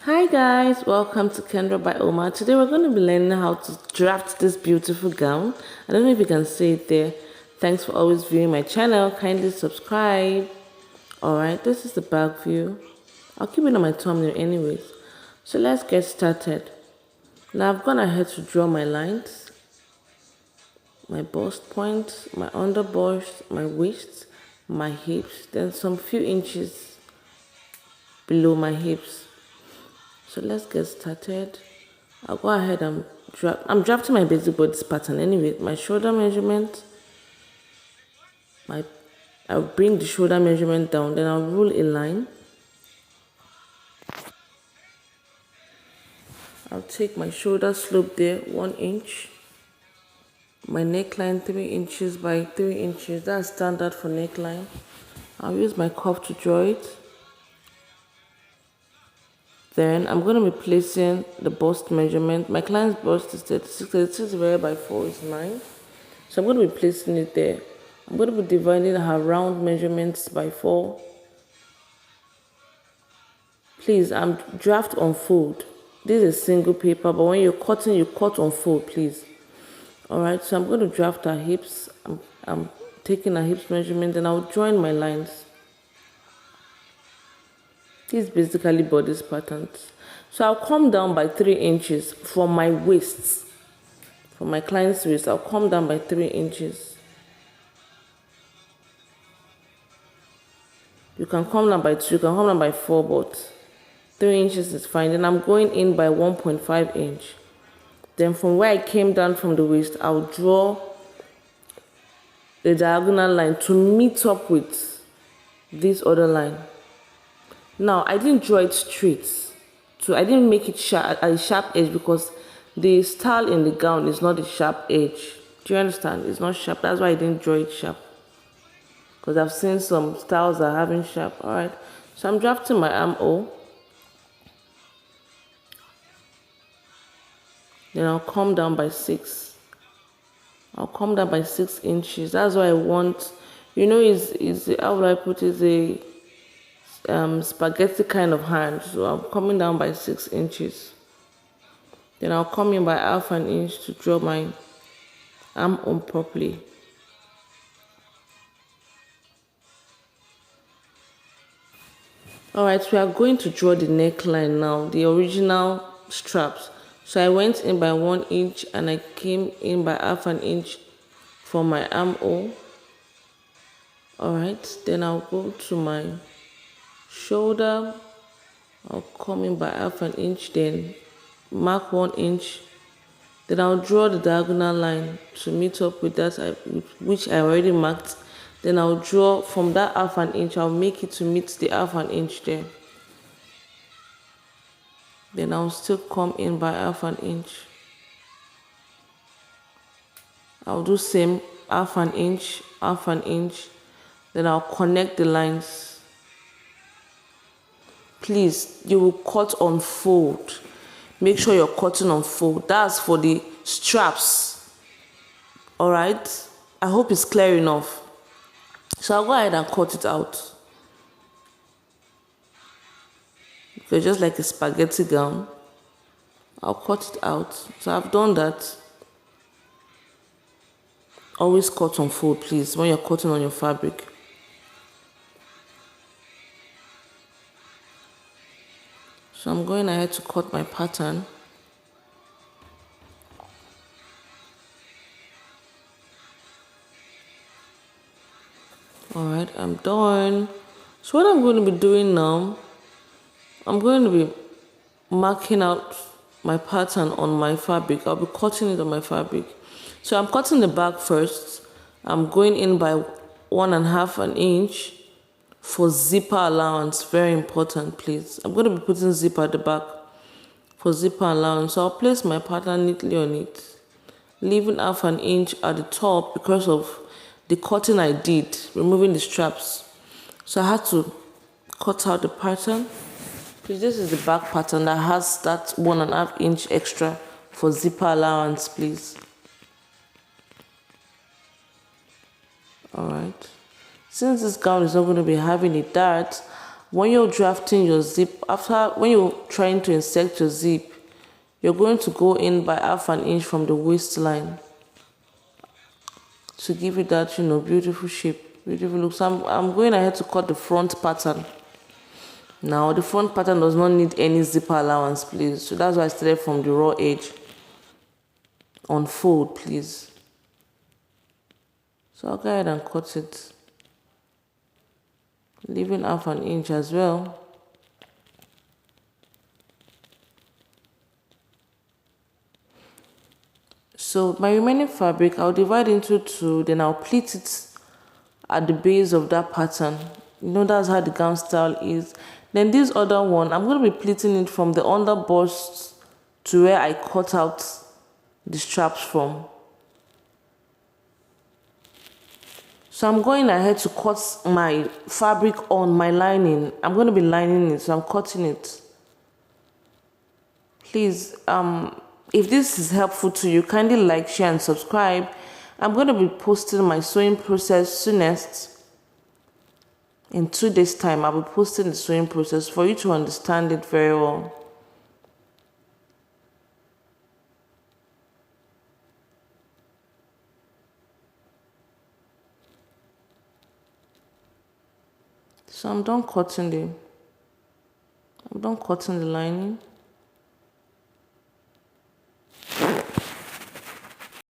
Hi guys, welcome to Kendra by Oma. Today we're going to be learning how to draft this beautiful gown. I don't know if you can see it there. Thanks for always viewing my channel. Kindly subscribe. Alright, this is the back view. I'll keep it on my thumbnail anyways. So let's get started. Now I've gone ahead to draw my lines, my bust point, my under bust, my waist, my hips, then some few inches below my hips. So let's get started. I'll go ahead and I'm drafting my basic bodice pattern anyway. My shoulder measurement, I'll bring the shoulder measurement down, then I'll rule a line. I'll take my shoulder slope there, 1 inch. My neckline 3 inches by 3 inches. That's standard for neckline. I'll use my cuff to draw it. Then I'm going to be placing the bust measurement. My client's bust is 36 divided by 4 is 9. So I'm going to be placing it there. I'm going to be dividing her round measurements by 4. Please, I'm draft on fold. This is single paper, but when you're cutting, you cut on fold, please. Alright, so I'm going to draft her hips. I'm taking her hips measurement, and I'll join my lines. This is basically bodice patterns. So I'll come down by 3 inches from my waist. From my client's waist, I'll come down by 3 inches. You can come down by 2, you can come down by 4, but 3 inches is fine. Then I'm going in by 1.5 inch. Then from where I came down from the waist, I'll draw the diagonal line to meet up with this other line. Now, I didn't draw it straight, so I didn't make it a sharp edge because the style in the gown is not a sharp edge. Do you understand? It's not sharp. That's why I didn't draw it sharp. Because I've seen some styles that are having sharp. Alright, so I'm drafting my armhole. Then I'll come down by 6. I'll come down by 6 inches. That's what I want. You know, how would I put it? Is a spaghetti kind of hand, so I'm coming down by 6 inches. Then I'll come in by half an inch to draw my arm on properly. Alright, we are going to draw the neckline now, the original straps. So I went in by 1 inch and I came in by half an inch for my armhole. Alright, then I'll go to my shoulder. I'll come in by half an inch, then mark 1 inch. Then I'll draw the diagonal line to meet up with that which I already marked. Then I'll draw from that half an inch, I'll make it to meet the half an inch there. Then I'll still come in by half an inch. I'll do same, half an inch, half an inch. Then I'll connect the lines. Please, you will cut on fold. Make sure you're cutting on fold. That's for the straps. Alright? I hope it's clear enough. So I'll go ahead and cut it out. Okay, just like a spaghetti gown. I'll cut it out. So I've done that. Always cut on fold, please, when you're cutting on your fabric. So I'm going ahead to cut my pattern. Alright, I'm done. So what I'm going to be doing now, I'm going to be marking out my pattern on my fabric. I'll be cutting it on my fabric. So I'm cutting the back first. I'm going in by 1.5 inch for zipper allowance. Very important, please. I'm going to be putting zipper at the back for zipper allowance. So I'll place my pattern neatly on it, leaving half an inch at the top because of the cutting I did, removing the straps. So I had to cut out the pattern. This is the back pattern that has that 1.5 inch extra for zipper allowance, please. Alright. Since this gown is not going to be having a dart, when you're drafting your zip, when you're trying to insert your zip, you're going to go in by 1/2 inch from the waistline to give it that, beautiful shape, beautiful look. So I'm going ahead to cut the front pattern. Now, the front pattern does not need any zipper allowance, please. So that's why I started from the raw edge. Unfold, please. So I'll go ahead and cut it, leaving 1/2 inch as well. So my remaining fabric, I'll divide into 2, then I'll pleat it at the base of that pattern. That's how the gown style is. Then this other one, I'm going to be pleating it from the under bust to where I cut out the straps from. So I'm going ahead to cut my fabric on my lining. I'm going to be lining it, so I'm cutting it. Please, if this is helpful to you, kindly like, share, and subscribe. I'm going to be posting my sewing process soonest. In 2 days' time, I'll be posting the sewing process for you to understand it very well. So I'm done cutting the lining.